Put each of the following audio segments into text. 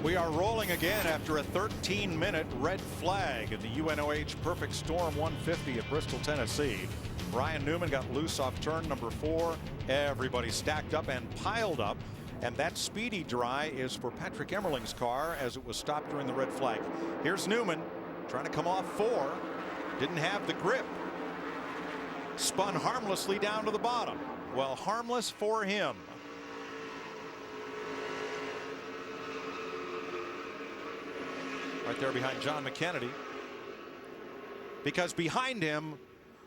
We are rolling again after a 13-minute red flag in the UNOH Perfect Storm 150 at Bristol, Tennessee. Ryan Newman got loose off turn number 4. Everybody stacked up and piled up. And that speedy dry is for Patrick Emmerling's car as it was stopped during the red flag. Here's Newman trying to come off 4. Didn't have the grip. Spun harmlessly down to the bottom. Well, harmless for him. Right there behind John McKennedy. Because behind him,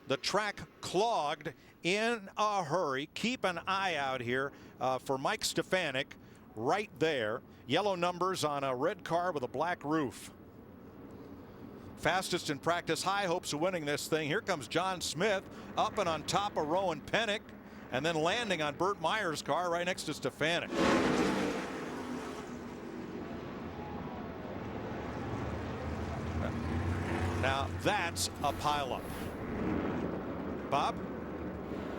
the track clogged in a hurry. Keep an eye out here for Mike Stefanik right there. Yellow numbers on a red car with a black roof. Fastest in practice, high hopes of winning this thing. Here comes John Smith up and on top of Rowan Pennick and then landing on Burt Meyer's car right next to Stefanik. Now that's a pileup. Bob?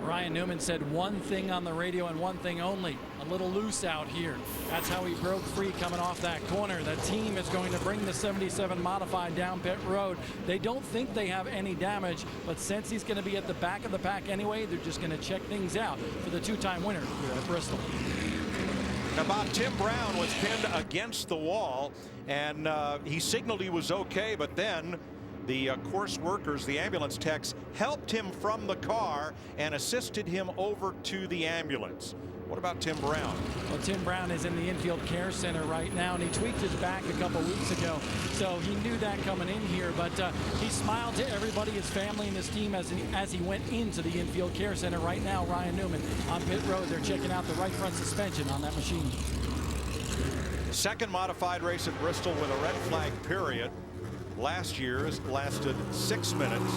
Ryan Newman said one thing on the radio and one thing only, a little loose out here. That's how he broke free coming off that corner. The team is going to bring the 77 modified down pit road. They don't think they have any damage, but since he's going to be at the back of the pack anyway, they're just going to check things out for the two-time winner here at Bristol. Now, Bob, Tim Brown was pinned against the wall, and he signaled he was okay, but then the course workers, the ambulance techs, helped him from the car and assisted him over to the ambulance. What about Tim Brown? Well, Tim Brown is in the infield care center right now, and he tweaked his back a couple weeks ago, so he knew that coming in here. But he smiled to everybody, his family and his team, as he went into the infield care center. Right now, Ryan Newman on pit road. They're checking out the right front suspension on that machine. Second modified race at Bristol with a red flag period. Last year's lasted 6 minutes.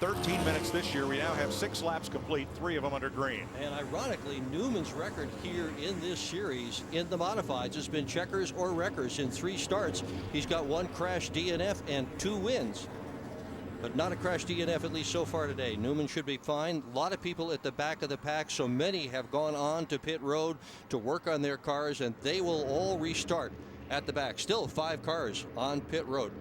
13 minutes this year. We now have 6 laps complete, 3 of them under green. And ironically, Newman's record here in this series in the modifieds has been checkers or wreckers. In 3 starts, he's got 1 crash DNF and 2 wins, but not a crash DNF, at least so far today. Newman should be fine. A lot of people at the back of the pack, so many have gone on to pit road to work on their cars, and they will all restart at the back. Still 5 cars on pit road.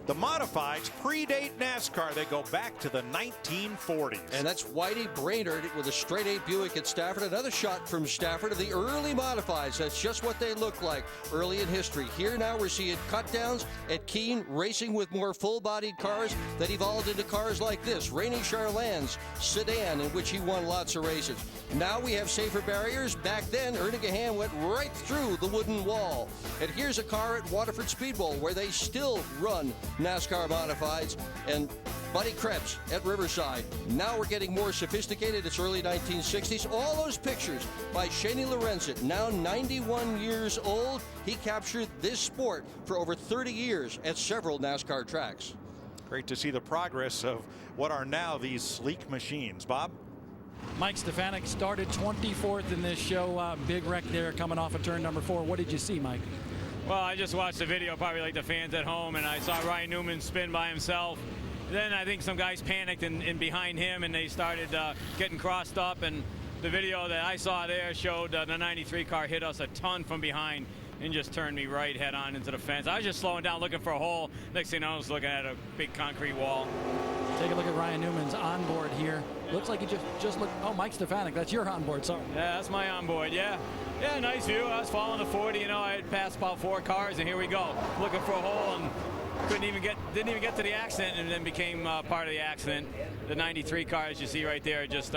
The modifieds predate NASCAR. They go back to the 1940s. And that's Whitey Brainerd with a straight 8 Buick at Stafford. Another shot from Stafford of the early modifieds. That's just what they look like early in history. Here now we're seeing cut downs at Keene, racing with more full-bodied cars that evolved into cars like this. Rainy Charland's sedan, in which he won lots of races. Now we have safer barriers. Back then, Ernie Gahan went right through the wooden wall. And here's a car at Waterford Speedway where they still run NASCAR modifieds, and Buddy Krebs at Riverside. Now we're getting more sophisticated. It's early 1960s. All those pictures by Shaney Lorenzen, now 91 years old. He captured this sport for over 30 years at several NASCAR tracks. Great to see the progress of what are now these sleek machines. Bob? Mike Stefanik started 24th in this show. Big wreck there coming off of turn number 4. What did you see, Mike? Well, I just watched the video, probably like the fans at home, and I saw Ryan Newman spin by himself. Then I think some guys panicked in behind him, and they started getting crossed up. And the video that I saw there showed the 93 car hit us a ton from behind and just turned me right head on into the fence. I was just slowing down, looking for a hole. Next thing I was looking at a big concrete wall. Take a look at Ryan Newman's onboard here. Looks like he just looked. Oh, Mike Stefanik, that's your onboard. Sorry. Yeah, that's my onboard. Yeah, nice view. I was following the 40. You know, I had passed about 4 cars, and here we go, looking for a hole, and didn't even get to the accident, and then became part of the accident. The 93 car, as you see right there, just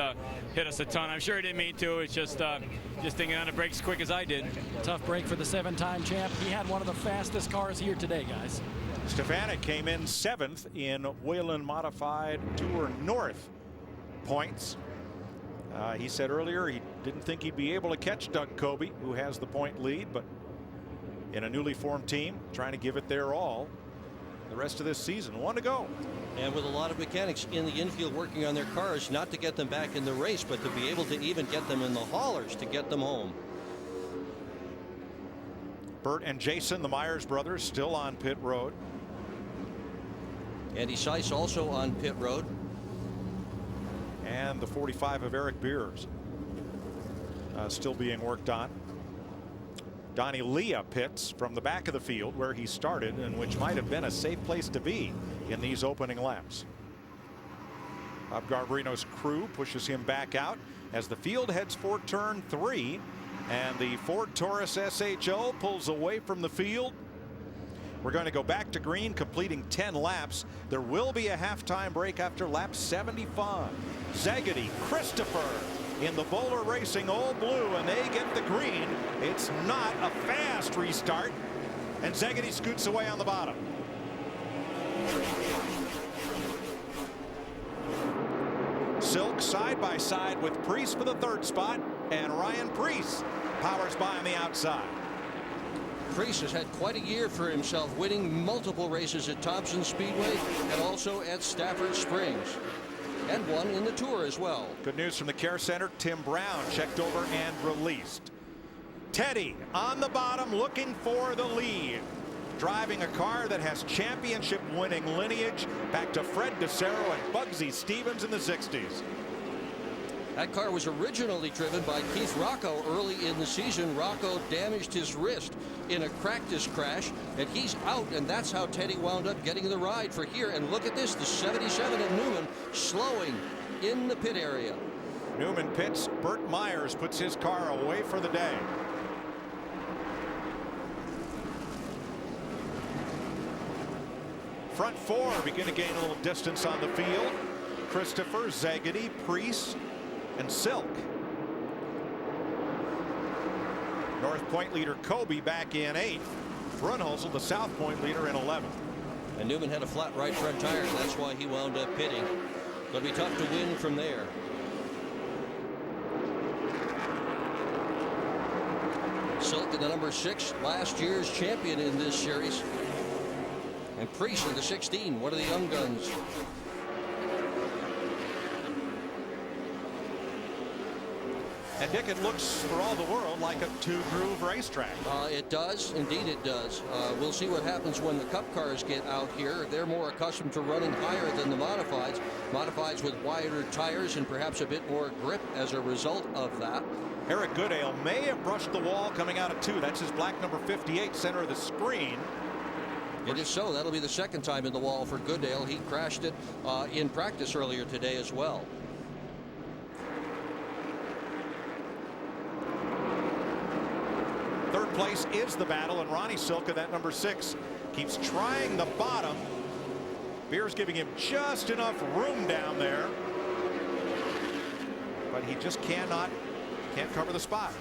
hit us a ton. I'm sure he didn't mean to. It's just thinking on the brakes quick as I did. Tough break for the 7-time champ. He had one of the fastest cars here today, guys. Stefanik came in 7th in Whelen Modified Tour North points. He said earlier he didn't think he'd be able to catch Doug Coby, who has the point lead, but in a newly formed team, trying to give it their all the rest of this season. 1 to go. And with a lot of mechanics in the infield working on their cars, not to get them back in the race, but to be able to even get them in the haulers to get them home. Bert and Jason, the Myers brothers, still on pit road. Andy Seiss also on pit road. And the 45 of Eric Beers still being worked on. Donnie Leah pits from the back of the field where he started, and which might have been a safe place to be in these opening laps. Bob Garbarino's crew pushes him back out as the field heads for turn 3, and the Ford Taurus SHO pulls away from the field. We're going to go back to green, completing 10 laps. There will be a halftime break after lap 75. Szegedy, Christopher in the Bowler Racing All Blue, and they get the green. It's not a fast restart, and Szegedy scoots away on the bottom. Silk side by side with Preece for the 3rd spot, and Ryan Preece powers by on the outside. Preece has had quite a year for himself, winning multiple races at Thompson Speedway and also at Stafford Springs, and won in the Tour as well. Good news from the care center. Tim Brown checked over and released. Teddy on the bottom looking for the lead, driving a car that has championship winning lineage back to Fred DeCero and Bugsy Stevens in the 60s. That car was originally driven by Keith Rocco early in the season. Rocco damaged his wrist in a practice crash, and he's out, and that's how Teddy wound up getting the ride for here. And look at this, the 77 of Newman slowing in the pit area. Newman pits. Burt Myers puts his car away for the day. Front 4 begin to gain a little distance on the field. Christopher, Szegedy, Preece, and Silk. North Point leader Kobe back in 8th. Brunholzl, the South Point leader, in 11th. And Newman had a flat right front tire, and that's why he wound up pitting. Going to be tough to win from there. Silk in the number 6, last year's champion in this series. And Preece in the 16, one of the young guns. And Dick, it looks for all the world like a 2-groove racetrack. It does. Indeed it does. We'll see what happens when the Cup cars get out here. They're more accustomed to running higher than the modifieds. Modifieds with wider tires and perhaps a bit more grip as a result of that. Eric Goodale may have brushed the wall coming out of 2. That's his black number 58, center of the screen. It is so. That'll be the 2nd time in the wall for Goodale. He crashed it in practice earlier today as well. Third place is the battle, and Ronnie Silka, that number 6, keeps trying the bottom. Beer's giving him just enough room down there, but he just can't cover the spot.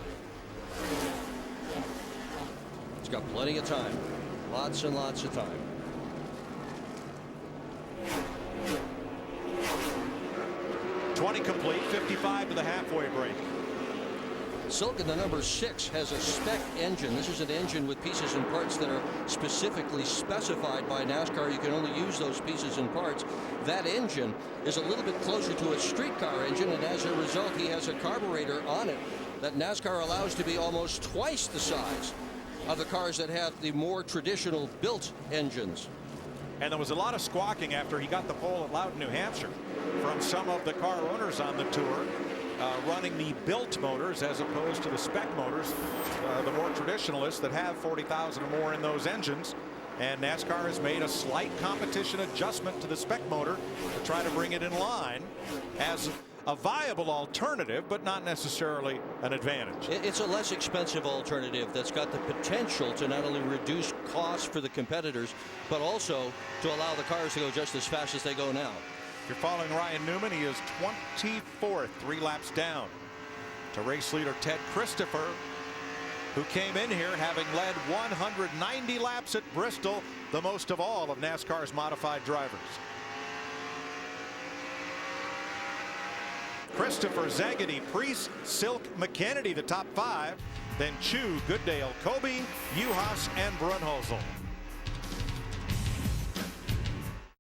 He's got plenty of time. Lots and lots of time. .20 complete, 55 to the halfway break. Silk in the number 6 has a spec engine. This is an engine with pieces and parts that are specifically specified by NASCAR. You can only use those pieces and parts. That engine is a little bit closer to a street car engine, and as a result, he has a carburetor on it that NASCAR allows to be almost twice the size of the cars that have the more traditional built engines. And there was a lot of squawking after he got the pole at Loudon, New Hampshire, from some of the car owners on the tour, running the built motors as opposed to the spec motors, the more traditionalists that have 40,000 or more in those engines. And NASCAR has made a slight competition adjustment to the spec motor to try to bring it in line as a viable alternative, but not necessarily an advantage. It's a less expensive alternative that's got the potential to not only reduce costs for the competitors, but also to allow the cars to go just as fast as they go now. If you're following Ryan Newman, he is 24th, 3 laps down to race leader Ted Christopher, who came in here having led 190 laps at Bristol, the most of all of NASCAR's modified drivers. Christopher, Szegedy, Preece, Silk, McKennedy, the top 5. Then Chu, Goodale, Kobe, UNOH, and Brunholzl.